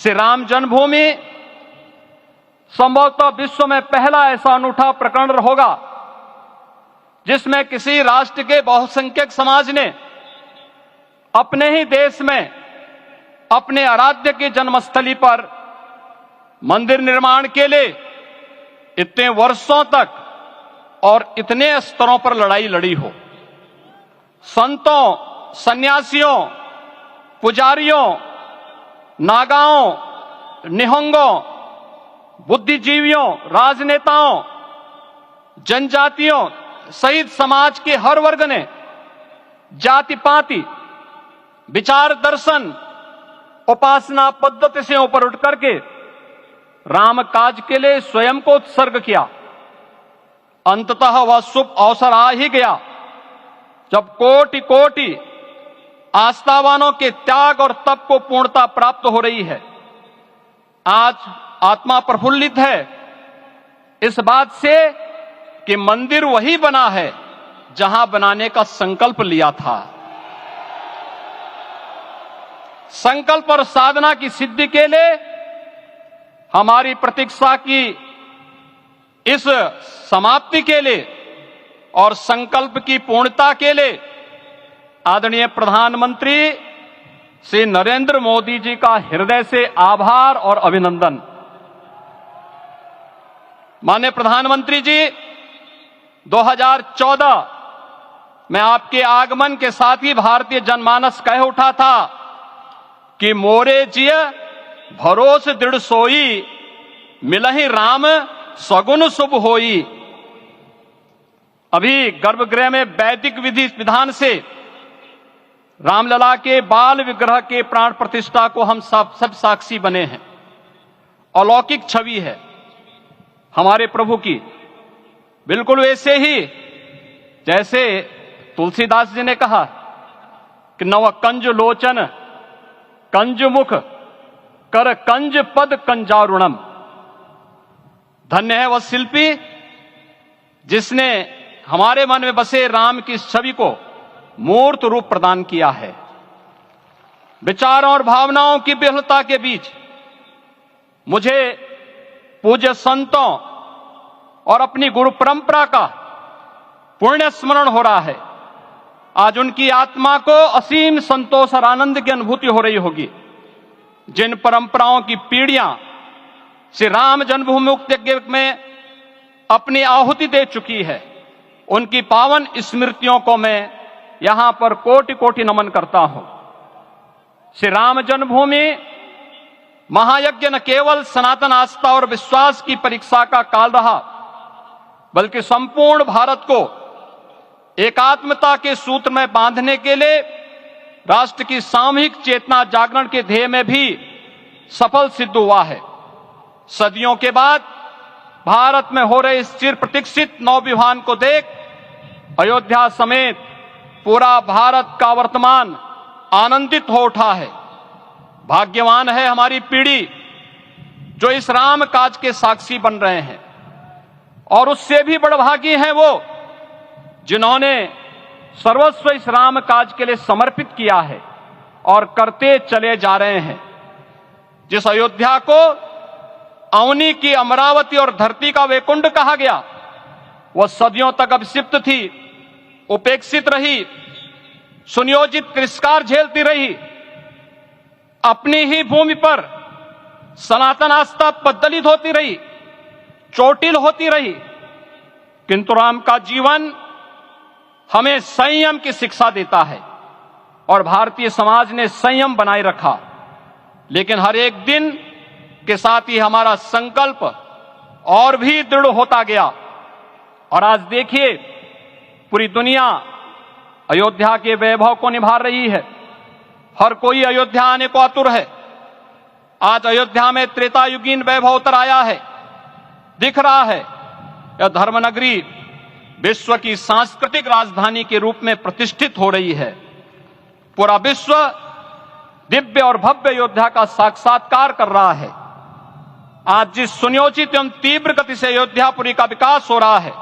श्री राम जन्मभूमि संभवतः विश्व में पहला ऐसा अनूठा प्रकरण होगा जिसमें किसी राष्ट्र के बहुसंख्यक समाज ने अपने ही देश में अपने आराध्य की जन्मस्थली पर मंदिर निर्माण के लिए इतने वर्षों तक और इतने स्तरों पर लड़ाई लड़ी हो। संतों, सन्यासियों, पुजारियों, नागाओं, निहंगों, बुद्धिजीवियों, राजनेताओं, जनजातियों सहित समाज के हर वर्ग ने जाति पाति, विचार दर्शन, उपासना पद्धति से ऊपर उठ करके राम काज के लिए स्वयं को उत्सर्ग किया। अंततः वह शुभ अवसर आ ही गया जब कोटि कोटि आस्थावानों के त्याग और तप को पूर्णता प्राप्त हो रही है। आज आत्मा प्रफुल्लित है इस बात से कि मंदिर वही बना है जहां बनाने का संकल्प लिया था। संकल्प और साधना की सिद्धि के लिए हमारी प्रतीक्षा की इस समाप्ति के लिए और संकल्प की पूर्णता के लिए आदरणीय प्रधानमंत्री श्री नरेंद्र मोदी जी का हृदय से आभार और अभिनंदन। माननीय प्रधानमंत्री जी, 2014 में आपके आगमन के साथ ही भारतीय जनमानस कह उठा था कि मोरे जिय भरोस दृढ़ सोई, मिलहि राम सगुन शुभ होई। अभी गर्भगृह में वैदिक विधि विधान से रामलला के बाल विग्रह के प्राण प्रतिष्ठा को हम सब साक्षी बने हैं। अलौकिक छवि है हमारे प्रभु की, बिल्कुल वैसे ही जैसे तुलसीदास जी ने कहा कि नव कंज लोचन कंज मुख कर कंज पद कंजारुणम। धन्य है वह शिल्पी जिसने हमारे मन में बसे राम की छवि को मूर्त रूप प्रदान किया है। विचारों और भावनाओं की विहलता के बीच मुझे पूज्य संतों और अपनी गुरु परंपरा का पुण्य स्मरण हो रहा है। आज उनकी आत्मा को असीम संतोष और आनंद की अनुभूति हो रही होगी। जिन परंपराओं की पीढ़ियां श्री राम जन्मभूमि मुक्ति यज्ञ में अपनी आहुति दे चुकी है, उनकी पावन स्मृतियों को मैं यहां पर कोटि कोटि नमन करता हूं। श्री राम जन्मभूमि महायज्ञ न केवल सनातन आस्था और विश्वास की परीक्षा का काल रहा, बल्कि संपूर्ण भारत को एकात्मता के सूत्र में बांधने के लिए राष्ट्र की सामूहिक चेतना जागरण के ध्येय में भी सफल सिद्ध हुआ है। सदियों के बाद भारत में हो रहे इस चिर प्रतीक्षित नवविवाह को देख अयोध्या समेत पूरा भारत का वर्तमान आनंदित हो उठा है। भाग्यवान है हमारी पीढ़ी जो इस राम काज के साक्षी बन रहे हैं, और उससे भी बड़भागी हैं वो जिन्होंने सर्वस्व इस राम काज के लिए समर्पित किया है और करते चले जा रहे हैं। जिस अयोध्या को अवनी की अमरावती और धरती का वैकुंठ कहा गया, वह सदियों तक अभिषिप्त थी, उपेक्षित रही, सुनियोजित तिरस्कार झेलती रही। अपनी ही भूमि पर सनातन आस्था पद्दलित होती रही, चोटिल होती रही, किंतु राम का जीवन हमें संयम की शिक्षा देता है और भारतीय समाज ने संयम बनाए रखा। लेकिन हर एक दिन के साथ ही हमारा संकल्प और भी दृढ़ होता गया, और आज देखिए पूरी दुनिया अयोध्या के वैभव को निभा रही है। हर कोई अयोध्या आने को आतुर है। आज अयोध्या में त्रेतायुगीन वैभव उतर आया है, दिख रहा है। यह धर्मनगरी विश्व की सांस्कृतिक राजधानी के रूप में प्रतिष्ठित हो रही है। पूरा विश्व दिव्य और भव्य अयोध्या का साक्षात्कार कर रहा है। आज जिस सुनियोजित एवं तीव्र गति से अयोध्यापुरी का विकास हो रहा है,